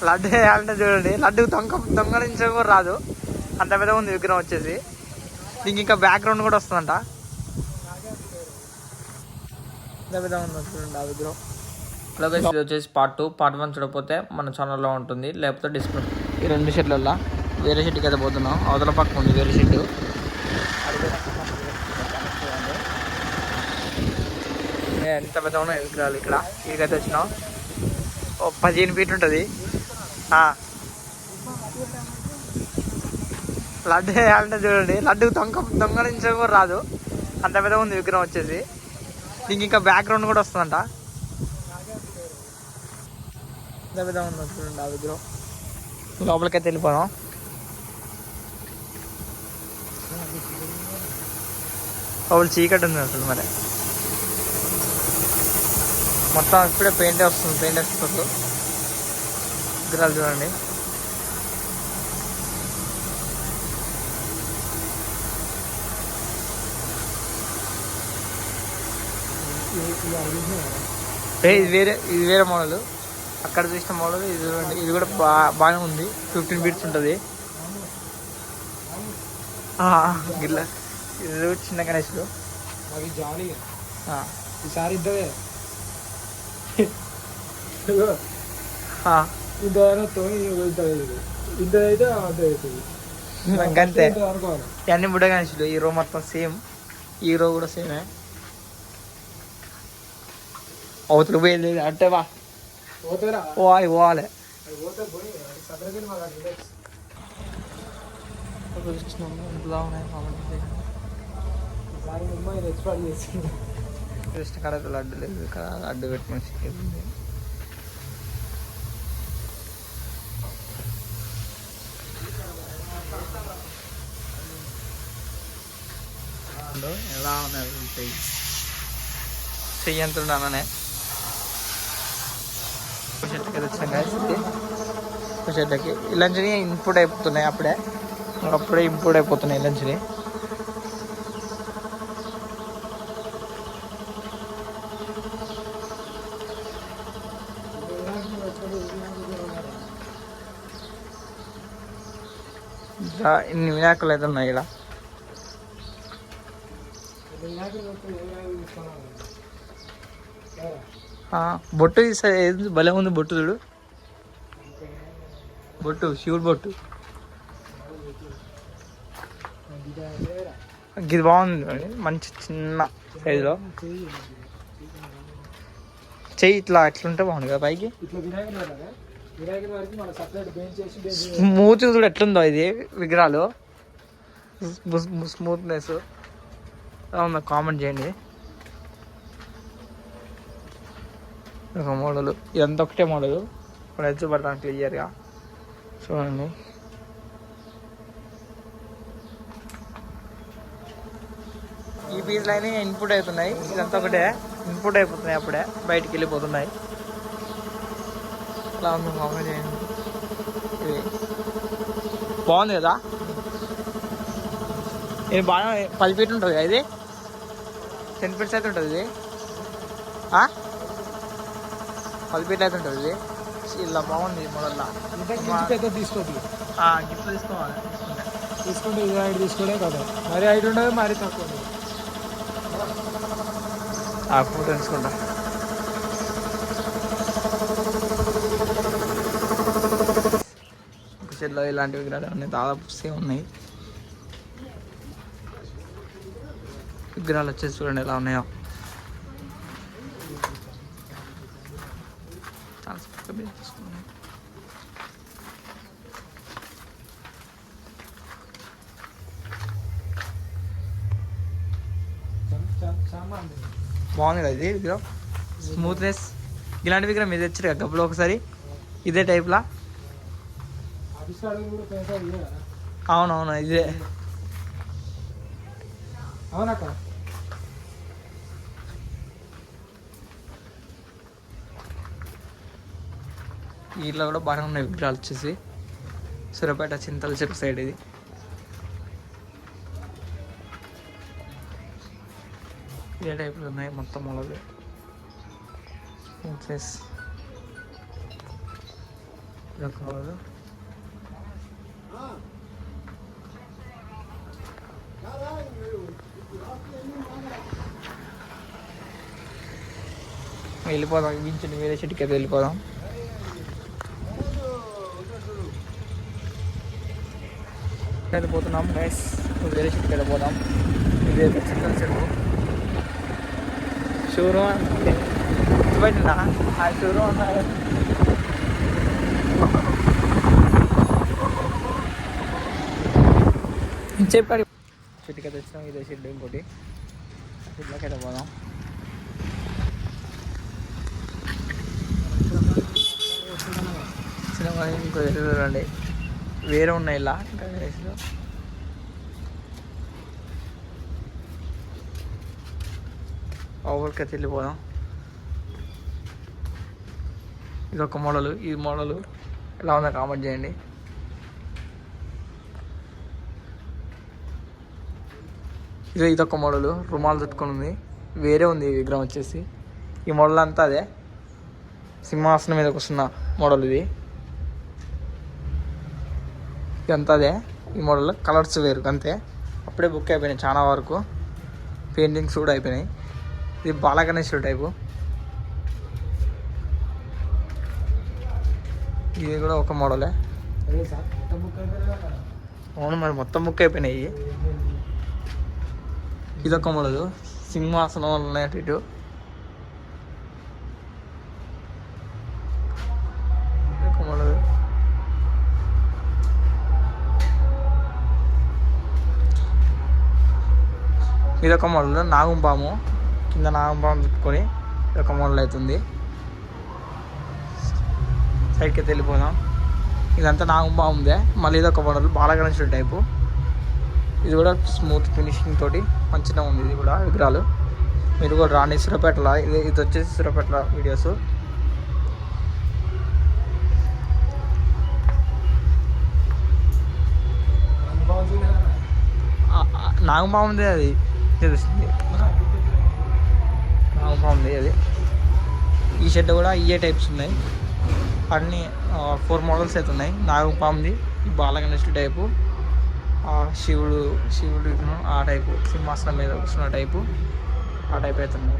లడ్డు వేయాలంటే చూడండి, లడ్డు దొంగలించడం కూడా రాదు, అంత పెద్దగా ఉంది విగ్రహం వచ్చేసి. దీనికి ఇంకా బ్యాక్గ్రౌండ్ కూడా వస్తుందంట, అంత పెద్దగా ఉంది చూడండి ఆ విగ్రహం. అలాగే ఇది వచ్చేసి పార్ట్ 2. పార్ట్ 1 చూడకపోతే మన ఛానల్లో ఉంటుంది, లేకపోతే డిస్ప్లే. ఈ 2 షెడ్లలో వేరే షెడ్కి అయితే పోతున్నాం, అవతల పక్క ఉంది వేరే షెడ్. ఎంత పెద్ద ఉన్నాయి విగ్రహాలు ఇక్కడ. ఇక్కడికైతే వచ్చినాం, 15 ఫీట్ ఉంటుంది. లడ్డు వేయాలంటే చూడండి, లడ్డు దొంగలించడం కూడా రాదు, అంత పెద్దగా ఉంది విగ్రహం వచ్చేసి. దీనికి ఇంకా బ్యాక్గ్రౌండ్ కూడా వస్తుందంట, అంత పెద్దగా ఉంది చూడండి ఆ విగ్రహం. లోపలికైతే వెళ్ళిపోదాం. లోపల చీకటి ఉంది అసలు, మరి మొత్తం ఇప్పుడే పెయింట్ వేస్తున్నారు విగ్రహాలు చూడండి. ఇది వేరే మోడల్, అక్కడ చూసిన మోడల్ ఇది చూడండి. ఇది కూడా బాగానే ఉంది, 15 ఫీట్స్ ఉంటుంది. గిట్లా ఇది చిన్న గణేష్లు ఈసారి ఇద్దరే అంతే. అన్ని బుడ్డ గణేష్లు. ఈ రో మొత్తం సేమ్, ఈ రో కూడా సేమే. అవతల పోయింది అంటే పోవాలి. కృష్ణ కడకు లడ్డు లేదు కదా, లడ్డు పెట్టుకుని ఎలా ఉన్నాయి చెయ్యంతున్నానే. చెట్లకి లంచ్ని ఇంపోర్ట్ అయిపోతున్నాయి, అప్పుడే ఇంపోర్ట్ అయిపోతున్నాయి లంచ్ని. ఇన్ని వినాయకులు అయితే ఉన్నాయి ఇక్కడ. బొట్టు భలే ఉంది, బొట్టు చూడు, బొట్టు శివుడు బొట్టు. ఇది బాగుంది, మంచి చిన్న సైజులో. చెయ్యి ఎట్లుంటే బాగుంది కదా పైకి. స్మూత్ చూడు ఎట్లుందో ఇది విగ్రహాలు, స్మూత్నెస్ ఉందో కామెంట్ చేయండి. ఒక మోడలు, ఇదంతా ఒకటే మోడలు, ఇప్పుడు వచ్చి పడతాను క్లియర్గా చూడండి. ఈ పీసులు అయినా ఇన్పుట్ అవుతున్నాయి, ఇదంతా ఒకటే ఇన్పుట్ అయిపోతున్నాయి, అప్పుడే బయటికి వెళ్ళిపోతున్నాయి. అలా ఉంది కామెంట్ చేయండి. ఇది బాగుంది కదా, ఇది బాగా 10 ఫీట్ ఉంటుంది కదా, ఇది 10 ఫీట్స్ అయితే ఉంటుంది. ఇది 10 ఫీట్ అయితే ఉంటుంది. ఇది ఇలా బాగుంది మోడల్లా. పెద్ద తీసుకోవద్దు, గిఫ్ట్ తీసుకోవాలి. తీసుకుంటే ఇది హైట్ తీసుకోలే కదా, మరీ హైట్ ఉండదు, మరీ తక్కువ ఉండదు. ఫోటో తీసుకుంటా. చెట్లో ఇలాంటి విగ్రహాలు ఉన్నాయి, దాదాపు సేమ్ ఉన్నాయి. విగ్రహాలు వచ్చేసి చూడండి ఎలా ఉన్నాయో. చాలా తీసుకున్నాయి. బాగుంది కదా ఇది విగ్రహం, స్మూత్నెస్. ఇలాంటి విగ్రహం మీరు తెచ్చారు కదా గబ్బులో ఒకసారి, ఇదే టైప్లా. అవునవును ఇదే. అవునక్క, వీటిలో కూడా బాగానే ఉన్నాయి విగ్రహాలు వచ్చేసి. సూర్యాపేట చింతల చెట్టు సైడ్ ఇది. ఇదే టైప్లో ఉన్నాయి మొత్తం మొలలు. ఇదొక మోడల్. వెళ్ళిపోదాం, ఇంచుని వేరే చెట్టుకి అయితే వెళ్ళిపోదాం. వెళ్ళిపోతున్నాం గైస్, వేరే చెట్టుకి వెళ్ళిపోదాం. ఇదే చికెన్ చెరువు షోరూమ్ బయటనా ఆ షోరూమ్ చెప్పాడు. చెట్టుకి అయితే వచ్చినాం, ఇదే షెడ్ ఇంకోటి షెడ్లోకి అయితే పోదాం. సినిమా ఇంకో చూడండి, వేరే ఉన్నాయి ఇలా ఇంకా వేసులో. ఓవర్కి వెళ్ళిపోదాం. ఇది ఒక మోడలు, ఈ మోడలు ఎలా ఉందో కామెంట్ చేయండి. ఇదొక మోడలు, రుమాలు చుట్టుకొని ఉంది, వేరే ఉంది ఈ విగ్రహం వచ్చేసి. ఈ మోడల్ అంతా అదే, సింహాసనం మీద కూర్చున్న మోడల్ ఇది. ఇదంతా అదే ఈ మోడల్, కలర్స్ వేరు అంతే. అప్పుడే బుక్ అయిపోయినాయి చాలా వరకు, పెయింటింగ్స్ కూడా అయిపోయినాయి. ఇది బాలగణేశ్వరుడు టైపు, ఇది కూడా ఒక మోడలే. అవును మరి మొత్తం బుక్ అయిపోయినాయి. ఇదొక మోడలు, సింహాసనం ఉన్నాయి అటు ఇటు. ఇదొక మోడలు, ఇదొక మోడల్, నాగంపాము కింద నాగంపాము పెట్టుకొని ఇదొక మోడల్ అవుతుంది. సైడ్కి అయితే వెళ్ళిపోదాం. ఇదంతా నాగంపాము ఉందే. మళ్ళీ ఇదొక మోడల్, బాలగణేశ్వరుడు టైపు. ఇది కూడా స్మూత్ ఫినిషింగ్ తోటి మంచిగా ఉంది. ఇది కూడా విగ్రహాలు మీరు కూడా రాండి సూర్యాపేటలో. ఇది వచ్చేసి సూర్యాపేట వీడియోస్. నాగంపాముంది అది తెలుస్తుంది, నాగంపాముంది అది. ఈ షెడ్ కూడా ఇయే టైప్స్ ఉన్నాయి, అన్నీ 4 మోడల్స్ అయితే ఉన్నాయి. నాగంపాముంది, ఈ బాలగణేశ్వరుడు టైపు, శివుడు ఆ టైపు సింహాసనం మీద కూర్చున్న టైపు, ఆ టైప్ అవుతుంది.